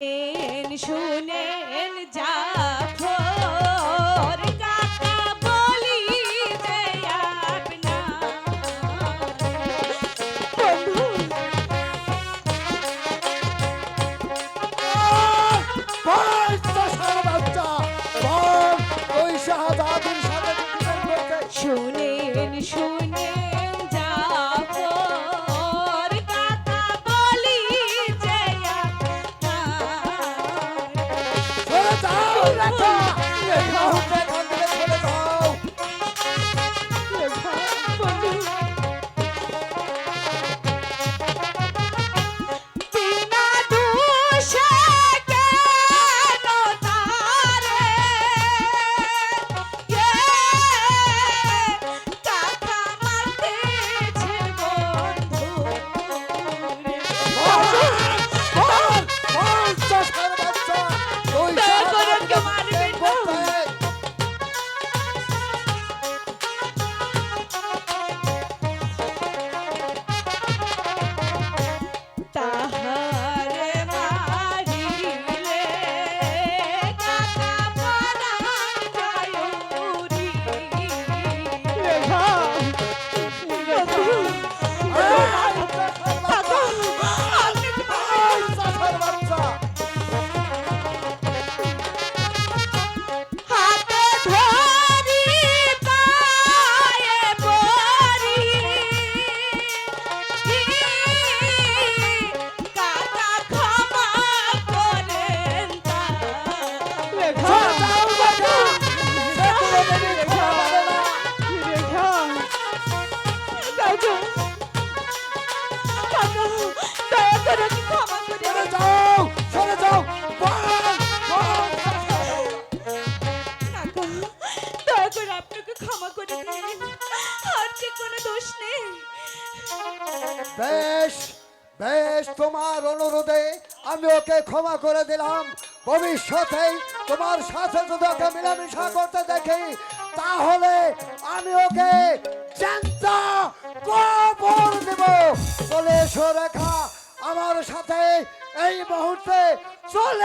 শুনেন জাফর কাকা বলি যে আপনার বন্ধু শুনেন শুনেন জাফর কাকা বলি যে বিনা দোষে কেন তারে কাকা মারতেছে বন্ধু মারবেন না তাহারে মারিলে কাকা পরাণ যায় উড়ি হাতে ধরি পায়ে পড়ি কাকা ক্ষমা করেন আপনাকে ক্ষমা করে দিন আর যে কোনো দোষ নেই বেশ বেশ, তোমার অনুরোধে আমি ওকে ক্ষমা করে দিলাম। ভবিষ্যতে তোমার সাথে যদি ওকে মিলামিশা করতে দেখি তাহলে আমি ওকে জ্যান্ত কবর দেব। চলে এসো রেখা, আমার সাথে এই মুহূর্তে চলে